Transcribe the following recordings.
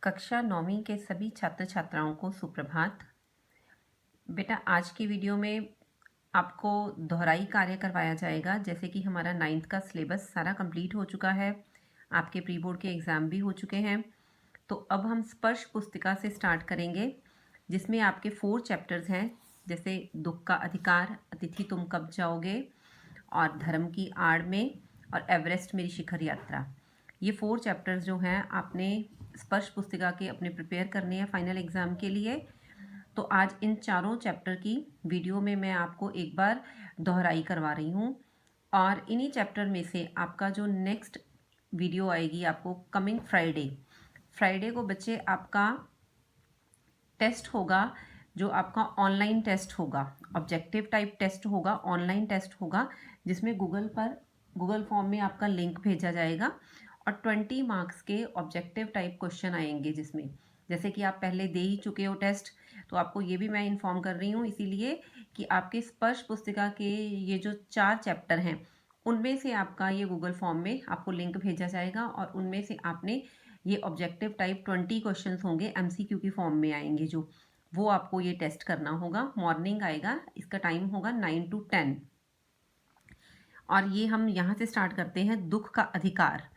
कक्षा 9वीं के सभी छात्र छात्राओं को सुप्रभात। बेटा, आज की वीडियो में आपको दोहराई कार्य करवाया जाएगा। जैसे कि हमारा 9th का सिलेबस सारा कंप्लीट हो चुका है, आपके प्री बोर्ड के एग्ज़ाम भी हो चुके हैं। तो अब हम स्पर्श पुस्तिका से स्टार्ट करेंगे, जिसमें आपके 4 चैप्टर्स हैं, जैसे दुख का अधिकार, अतिथि तुम कब जाओगे, और धर्म की आड़ में, और एवरेस्ट मेरी शिखर यात्रा। ये 4 चैप्टर्स जो हैं आपने स्पर्श पुस्तिका के अपने प्रिपेयर करने हैं फाइनल एग्ज़ाम के लिए। तो आज इन चारों चैप्टर की वीडियो में मैं आपको एक बार दोहराई करवा रही हूँ, और इन्हीं चैप्टर में से आपका जो नेक्स्ट वीडियो आएगी आपको कमिंग फ्राइडे को बच्चे आपका टेस्ट होगा, जो आपका ऑनलाइन टेस्ट होगा, ऑब्जेक्टिव टाइप टेस्ट होगा, ऑनलाइन टेस्ट होगा, जिसमें गूगल फॉर्म में आपका लिंक भेजा जाएगा और 20 मार्क्स के ऑब्जेक्टिव टाइप क्वेश्चन आएंगे, जिसमें जैसे कि आप पहले दे ही चुके हो टेस्ट, तो आपको ये भी मैं इन्फॉर्म कर रही हूँ इसीलिए कि आपके स्पर्श पुस्तिका के ये जो 4 चैप्टर हैं उनमें से आपका ये गूगल फॉर्म में आपको लिंक भेजा जाएगा और उनमें से आपने ये ऑब्जेक्टिव टाइप 20 क्वेश्चंस होंगे, एमसीक्यू की फॉर्म में आएंगे, जो वो आपको ये टेस्ट करना होगा। मॉर्निंग आएगा, इसका टाइम होगा 9 to 10। और ये हम यहाँ से स्टार्ट करते हैं दुख का अधिकार।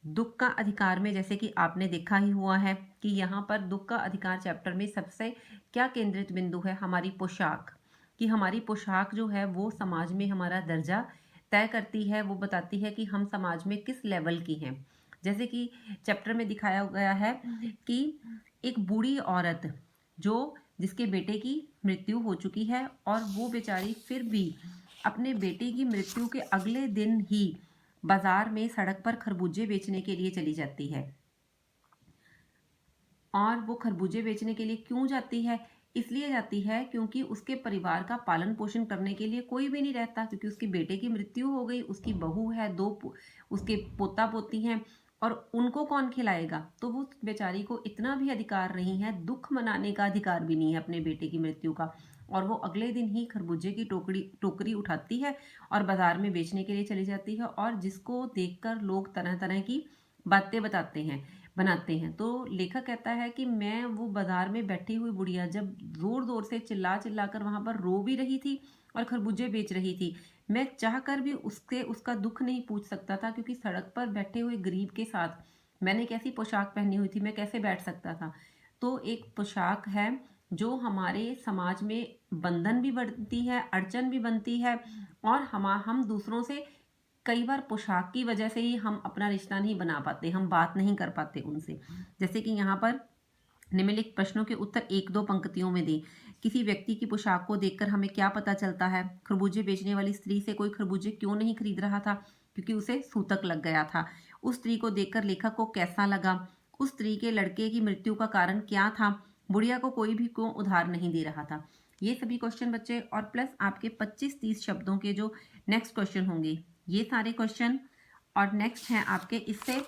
दुख का अधिकार में जैसे कि आपने देखा ही हुआ है कि यहाँ पर दुख का अधिकार चैप्टर में सबसे क्या केंद्रित बिंदु है, हमारी पोशाक। कि हमारी पोशाक जो है वो समाज में हमारा दर्जा तय करती है, वो बताती है कि हम समाज में किस लेवल की हैं। जैसे कि चैप्टर में दिखाया गया है कि एक बूढ़ी औरत जिसके बेटे की मृत्यु हो चुकी है और वो बेचारी फिर भी अपने बेटे की मृत्यु के अगले दिन ही बाजार में सड़क पर खरबूजे बेचने के लिए चली जाती है। और वो खरबूजे बेचने के लिए क्यों जाती है? इसलिए जाती है क्योंकि उसके परिवार का पालन पोषण करने के लिए कोई भी नहीं रहता, क्योंकि उसके बेटे की मृत्यु हो गई, उसकी बहू है, उसके पोता पोती हैं, और उनको कौन खिलाएगा? तो वो बेचारी को इतना भी अधिकार नहीं है, दुख मनाने का अधिकार भी नहीं है अपने बेटे की मृत्यु का, और वो अगले दिन ही खरबूजे की टोकरी उठाती है और बाजार में बेचने के लिए चली जाती है, और जिसको देखकर लोग तरह तरह की बातें बनाते हैं। तो लेखक कहता है कि मैं वो बाजार में बैठी हुई बुढ़िया जब जोर जोर से चिल्ला चिल्ला कर वहां पर रो भी रही थी और खरबूजे बेच रही थी, मैं चाहकर भी उसका दुख नहीं पूछ सकता था, क्योंकि सड़क पर बैठे हुए गरीब के साथ मैंने कैसी पोशाक पहनी हुई थी, मैं कैसे बैठ सकता था। तो एक पोशाक है जो हमारे समाज में बंधन भी बनती है, अड़चन भी बनती है, और हम दूसरों से कई बार पोशाक की वजह से ही हम अपना रिश्ता नहीं बना पाते, हम बात नहीं कर पाते उनसे। जैसे कि यहाँ पर निम्नलिखित प्रश्नों के उत्तर 1-2 पंक्तियों में दें। किसी व्यक्ति की पोशाक को देखकर हमें क्या पता चलता है? खरबूजे बेचने वाली स्त्री से कोई खरबूजे क्यों नहीं खरीद रहा था? क्योंकि उसे सूतक लग गया था। उस स्त्री को देखकर लेखक को कैसा लगा? उस स्त्री के लड़के की मृत्यु का कारण क्या था? बुढ़िया को कोई भी क्यों उधार नहीं दे रहा था? ये सभी क्वेश्चन बच्चे, और प्लस आपके 25-30 शब्दों के जो नेक्स्ट क्वेश्चन होंगे, ये सारे क्वेश्चन। और नेक्स्ट है आपके, इससे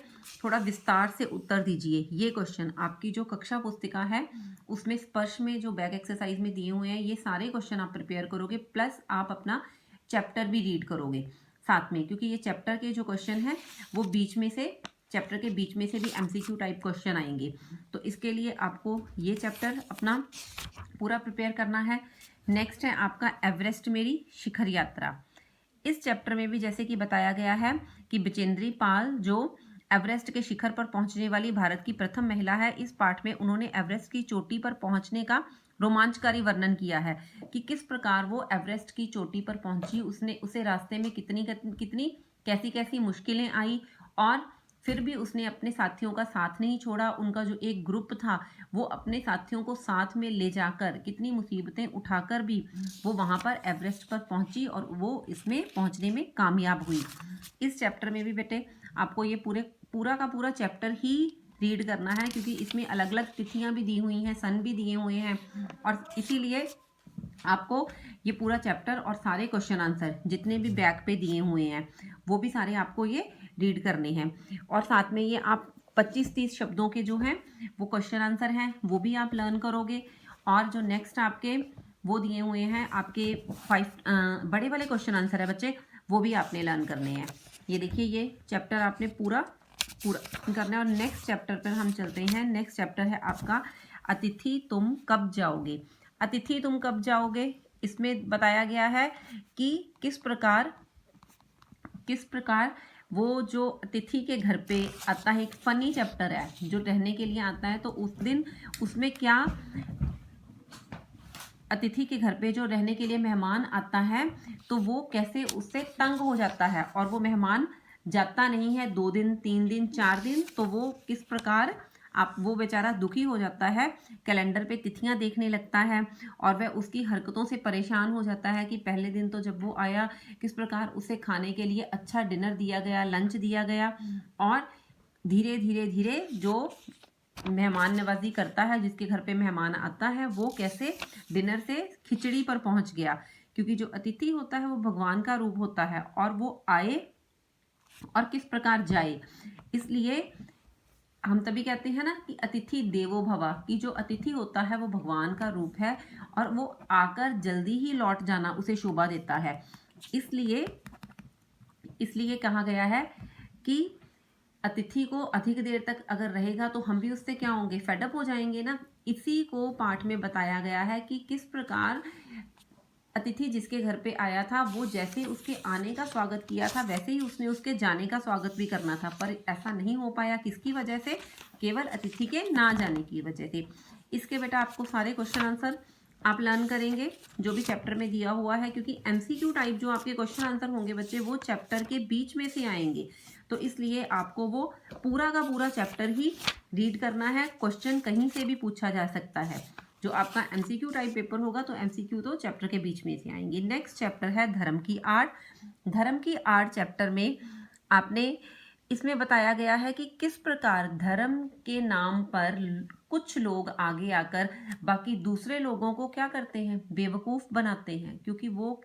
थोड़ा विस्तार से उत्तर दीजिए। ये क्वेश्चन आपकी जो कक्षा पुस्तिका है उसमें स्पर्श में जो बैक एक्सरसाइज में दिए हुए हैं, ये सारे क्वेश्चन आप प्रिपेयर करोगे, प्लस आप अपना चैप्टर भी रीड करोगे साथ में, क्योंकि ये चैप्टर के जो क्वेश्चन है वो चैप्टर के बीच में से भी एमसीक्यू टाइप क्वेश्चन आएंगे। तो इसके लिए आपको ये चैप्टर अपना पूरा प्रिपेयर करना है। नेक्स्ट है आपका एवरेस्ट मेरी शिखर यात्रा। इस चैप्टर में भी जैसे कि बताया गया है कि बचेंद्री पाल जो एवरेस्ट के शिखर पर पहुंचने वाली भारत की प्रथम महिला है, इस पाठ में उन्होंने एवरेस्ट की चोटी पर पहुंचने का रोमांचकारी वर्णन किया है कि किस प्रकार वो एवरेस्ट की चोटी पर पहुंची, उसे रास्ते में कितनी कैसी कैसी मुश्किलें आई, और फिर भी उसने अपने साथियों का साथ नहीं छोड़ा। उनका जो एक ग्रुप था वो अपने साथियों को साथ में ले जाकर कितनी मुसीबतें उठाकर भी वो वहाँ पर एवरेस्ट पर पहुंची और वो इसमें पहुंचने में कामयाब हुई। इस चैप्टर में भी बेटे आपको ये पूरा का पूरा चैप्टर ही रीड करना है, क्योंकि इसमें अलग अलग तिथियां भी दी हुई हैं, सन भी दिए हुए हैं, और इसीलिए आपको ये पूरा चैप्टर और सारे क्वेश्चन आंसर जितने भी बैक पे दिए हुए हैं वो भी सारे आपको ये रीड करने हैं। और साथ में ये आप 25-30 शब्दों के जो हैं वो क्वेश्चन आंसर हैं वो भी आप लर्न करोगे। और जो नेक्स्ट आपके वो दिए हुए हैं आपके 5 बड़े वाले क्वेश्चन आंसर है बच्चे, वो भी आपने लर्न करने हैं। ये देखिए, ये चैप्टर आपने पूरा पूरा करना है। और नेक्स्ट चैप्टर पर हम चलते हैं। नेक्स्ट चैप्टर है आपका अतिथि तुम कब जाओगे। अतिथि तुम कब जाओगे, इसमें बताया गया है कि किस प्रकार वो जो अतिथि के घर पे आता है, एक फनी चैप्टर है जो रहने के लिए आता है। तो उस दिन उसमें क्या, अतिथि के घर पे जो रहने के लिए मेहमान आता है तो वो कैसे उससे तंग हो जाता है और वो मेहमान जाता नहीं है 2 दिन 3 दिन 4 दिन, तो वो किस प्रकार वो बेचारा दुखी हो जाता है, कैलेंडर पे तिथियां देखने लगता है और वह उसकी हरकतों से परेशान हो जाता है कि पहले दिन तो जब वो आया किस प्रकार उसे खाने के लिए अच्छा डिनर दिया गया, लंच दिया गया, और धीरे धीरे धीरे जो मेहमान नवाजी करता है, जिसके घर पे मेहमान आता है, वो कैसे डिनर से खिचड़ी पर पहुंच गया। क्योंकि जो अतिथि होता है वो भगवान का रूप होता है और वो आए और किस प्रकार जाए। इसलिए हम तभी कहते हैं ना कि अतिथि देवो भव, कि जो अतिथि होता है वो भगवान का रूप है और वो आकर जल्दी ही लौट जाना उसे शोभा देता है। इसलिए कहा गया है कि अतिथि को अधिक देर तक अगर रहेगा तो हम भी उससे क्या होंगे, फेडअप हो जाएंगे ना। इसी को पाठ में बताया गया है कि किस प्रकार अतिथि जिसके घर पे आया था वो जैसे उसके आने का स्वागत किया था वैसे ही उसने उसके जाने का स्वागत भी करना था, पर ऐसा नहीं हो पाया। किसकी वजह से, केवल अतिथि के ना जाने की वजह से। इसके बेटा आपको सारे क्वेश्चन आंसर आप लर्न करेंगे जो भी चैप्टर में दिया हुआ है, क्योंकि एमसीक्यू टाइप जो आपके क्वेश्चन आंसर होंगे बच्चे वो चैप्टर के बीच में से आएंगे, तो इसलिए आपको वो पूरा का पूरा चैप्टर ही रीड करना है। क्वेश्चन कहीं से भी पूछा जा सकता है। जो आपका एमसीक्यू टाइप पेपर होगा तो एमसीक्यू तो चैप्टर के बीच में से आएंगे। नेक्स्ट चैप्टर है धर्म की आड़। धर्म की आड़ चैप्टर में आपने इसमें बताया गया है कि किस प्रकार धर्म के नाम पर कुछ लोग आगे आकर बाकी दूसरे लोगों को क्या करते हैं, बेवकूफ़ बनाते हैं। क्योंकि वो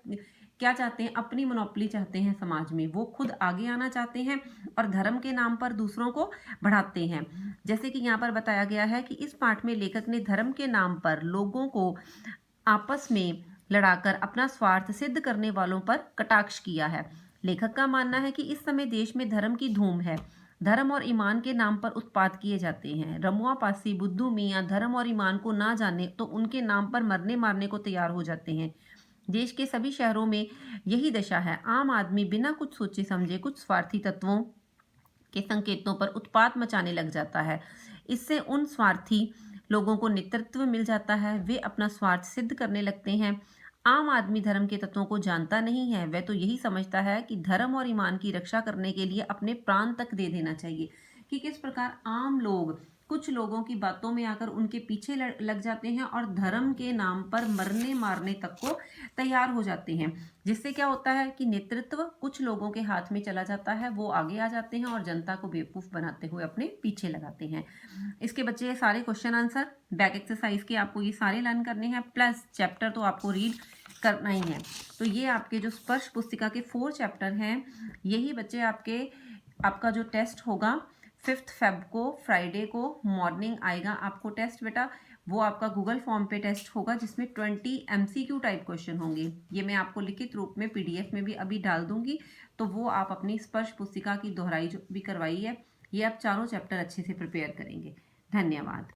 क्या चाहते हैं, अपनी मोनोपोली चाहते हैं समाज में, वो खुद आगे आना चाहते हैं और धर्म के नाम पर दूसरों को बढ़ाते हैं। जैसे कि यहाँ पर बताया गया है कि इस पाठ में लेखक ने धर्म के नाम पर लोगों को आपस में लड़ाकर अपना स्वार्थ सिद्ध करने वालों पर कटाक्ष किया है। लेखक का मानना है कि इस समय देश में धर्म की धूम है। धर्म और ईमान के नाम पर उत्पात किए जाते हैं। रमुआ पासी बुद्धू मियाँ धर्म और ईमान को ना जाने तो उनके नाम पर मरने मारने को तैयार हो जाते हैं। देश के सभी शहरों में यही दशा है। आम आदमी बिना कुछ सोचे समझे कुछ स्वार्थी तत्वों के संकेतों पर उत्पात मचाने लग जाता है। इससे उन स्वार्थी लोगों को नेतृत्व मिल जाता है, वे अपना स्वार्थ सिद्ध करने लगते हैं। आम आदमी धर्म के तत्वों को जानता नहीं है, वह तो यही समझता है कि धर्म और ईमान की रक्षा करने के लिए अपने प्राण तक दे देना चाहिए। कि किस प्रकार आम लोग कुछ लोगों की बातों में आकर उनके पीछे लग जाते हैं और धर्म के नाम पर मरने मारने तक को तैयार हो जाते हैं। जिससे क्या होता है कि नेतृत्व कुछ लोगों के हाथ में चला जाता है, वो आगे आ जाते हैं और जनता को बेवकूफ़ बनाते हुए अपने पीछे लगाते हैं। इसके बच्चे सारे क्वेश्चन आंसर बैक एक्सरसाइज के आपको ये सारे लर्न करने हैं, प्लस चैप्टर तो आपको रीड करना ही है। तो ये आपके जो स्पर्श पुस्तिका के 4 चैप्टर हैं, यही बच्चे आपका जो टेस्ट होगा 5 फेब को फ्राइडे को मॉर्निंग आएगा आपको टेस्ट बेटा। वो आपका गूगल फॉर्म पे टेस्ट होगा जिसमें 20 एमसीक्यू टाइप क्वेश्चन होंगे। ये मैं आपको लिखित रूप में पीडीएफ में भी अभी डाल दूंगी, तो वो आप अपनी स्पर्श पुस्तिका की दोहराई जो भी करवाई है, ये आप चारों चैप्टर अच्छे से प्रिपेयर करेंगे। धन्यवाद।